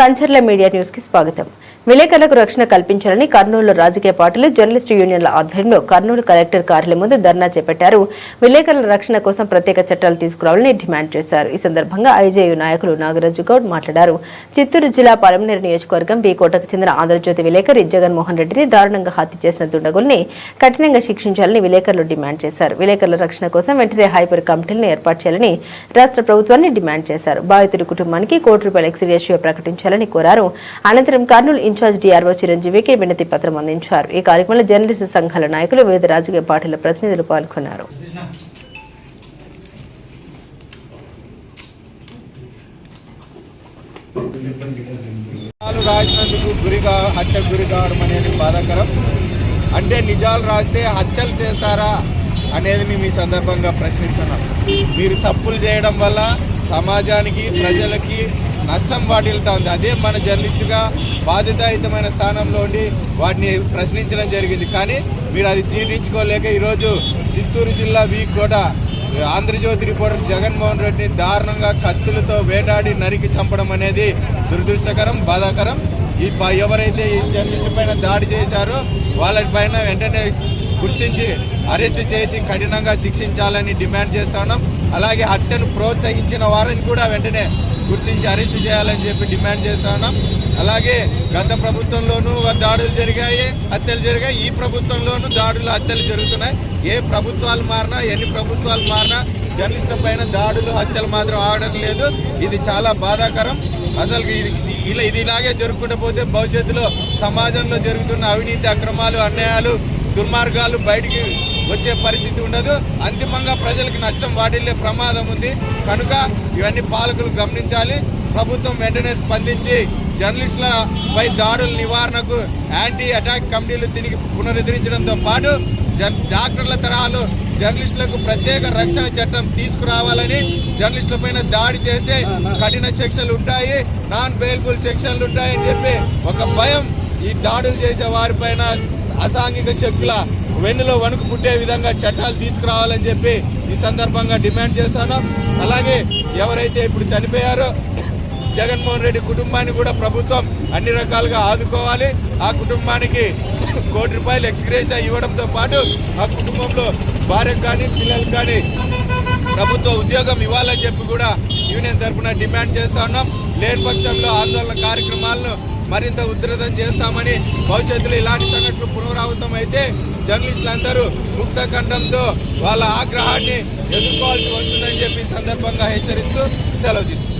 Kancharla media news కి స్వాగతం. విలేకరులకు రక్షణ కల్పించాలని కర్నూలు రాజకీయ పార్టీలు జర్నలిస్టు యూనియన్ల ఆధ్వర్యంలో కర్నూలు కలెక్టర్ కార్యాలయం ముందు ధర్నా చేపట్టారు. విలేకరుల రక్షణ కోసం ప్రత్యేక చట్టాలు తీసుకురావాలని డిమాండ్ చేశారు. ఈ సందర్భంగా ఐజేయు నాయకులు నాగరాజు గౌడ్ మాట్లాడారు. చిత్తూరు జిల్లా పలమనేరు నియోజకవర్గం బీకోటకు చెందిన ఆంధ్రజ్యోతి విలేకరి జగన్మోహన్ రెడ్డిని దారుణంగా హత్య చేసిన దుండగుల్ని కఠినంగా శిక్షించాలని విలేకరులు డిమాండ్ చేశారు. విలేకరుల రక్షణ కోసం వెంటనే హైపర్ కమిటీలను ఏర్పాటు చేయాలని రాష్ట్ర ప్రభుత్వాన్ని డిమాండ్ చేశారు. బాధితుడి కుటుంబానికి ₹1 ఎక్స్గ్రేషియో ప్రకటించాలని కోరారు. అనంతరం కర్నూలు ఇన్ఛార్జ్ డిఆర్ఓ చిరంజీవికి వినతి పత్రం అందించారు. ఈ కార్యక్రమంలో జర్నలిస్టు సంఘాల నాయకులు, వివిధ రాజకీయ పార్టీల ప్రతినిధులు పాల్గొన్నారు. రాసినందుకు హత్యకు గురి కావడం అనేది బాధాకరం. అంటే నిజాలు రాసే హత్యలు చేశారా అనేది మేము ఈ సందర్భంగా ప్రశ్నిస్తున్నాం. మీరు తప్పులు చేయడం వల్ల సమాజానికి, ప్రజలకి నష్టం వాటిల్తా ఉంది. అదే మన జర్నలిస్టుగా బాధ్యతాయుతమైన స్థానంలో ఉండి వాటిని ప్రశ్నించడం జరిగింది. కానీ మీరు అది జీర్ణించుకోలేక ఈరోజు చిత్తూరు జిల్లా వీకోట ఆంధ్రజ్యోతి రిపోర్టర్ జగన్మోహన్ రెడ్డిని దారుణంగా కత్తులతో వేటాడి నరికి చంపడం అనేది దురదృష్టకరం, బాధాకరం. ఎవరైతే ఈ జర్నలిస్టు పైన దాడి చేశారో వాళ్ళపైన వెంటనే గుర్తించి అరెస్టు చేసి కఠినంగా శిక్షించాలని డిమాండ్ చేస్తున్నాం. అలాగే హత్యను ప్రోత్సహించిన వారిని కూడా వెంటనే గుర్తించి అరెస్టు చేయాలని చెప్పి డిమాండ్ చేస్తున్నాం. అలాగే గత ప్రభుత్వంలోనూ దాడులు జరిగాయి, హత్యలు జరిగాయి. ఈ ప్రభుత్వంలోనూ దాడులు, హత్యలు జరుగుతున్నాయి. ఏ ప్రభుత్వాలు మారినా, ఎన్ని ప్రభుత్వాలు మారినా జర్నలిస్టుల పైన దాడులు, హత్యలు మాత్రం ఆగడం లేదు. ఇది చాలా బాధాకరం. అసలు ఇది ఇలాగే జరుగుకుంటూ పోతే భవిష్యత్తులో సమాజంలో జరుగుతున్న అవినీతి, అక్రమాలు, అన్యాయాలు, దుర్మార్గాలు బయటికి వచ్చే పరిస్థితి ఉండదు. అంతిమంగా ప్రజలకు నష్టం వాటిల్లే ప్రమాదం ఉంది. కనుక ఇవన్నీ పాలకులు గమనించాలి. ప్రభుత్వం వెంటనే స్పందించి జర్నలిస్టులపై దాడుల నివారణకు యాంటీ అటాక్ కమిటీలు తిరిగి పునరుద్ధరించడంతో పాటు డాక్టర్ల తరహాలో జర్నలిస్టులకు ప్రత్యేక రక్షణ చట్టం తీసుకురావాలని, జర్నలిస్టులపైన దాడి చేసే కఠిన శిక్షలు ఉంటాయి, నాన్ బెయిలబుల్ శిక్షలు ఉంటాయని చెప్పి ఒక భయం ఈ దాడులు చేసే వారిపైన అసాంఘిక శక్తుల వెన్నులో వణుకు పుట్టే విధంగా చట్టాలు తీసుకురావాలని చెప్పి ఈ సందర్భంగా డిమాండ్ చేశాను. అలాగే ఎవరైతే ఇప్పుడు చనిపోయారో జగన్మోహన్ రెడ్డి కుటుంబాన్ని కూడా ప్రభుత్వం అన్ని రకాలుగా ఆదుకోవాలి. ఆ కుటుంబానికి ₹1 ఎక్స్గ్రేషియో ఇవ్వడంతో పాటు ఆ కుటుంబంలో భార్యకు కానీ, పిల్లలకు కానీ ప్రభుత్వ ఉద్యోగం ఇవ్వాలని చెప్పి కూడా యూనియన్ తరఫున డిమాండ్ చేస్తా ఉన్నాం. లేని పక్షంలో ఆందోళన కార్యక్రమాలను మరింత ఉధృతం చేస్తామని, భవిష్యత్తులో ఇలాంటి సంఘటనలు పునరావృతం అయితే జర్నలిస్టులందరూ ముక్త కంఠంతో వాళ్ళ ఆగ్రహాన్ని ఎదుర్కోవాల్సి వస్తుందని చెప్పి సందర్భంగా హెచ్చరిస్తూ సెలవు తీసుకుంటారు.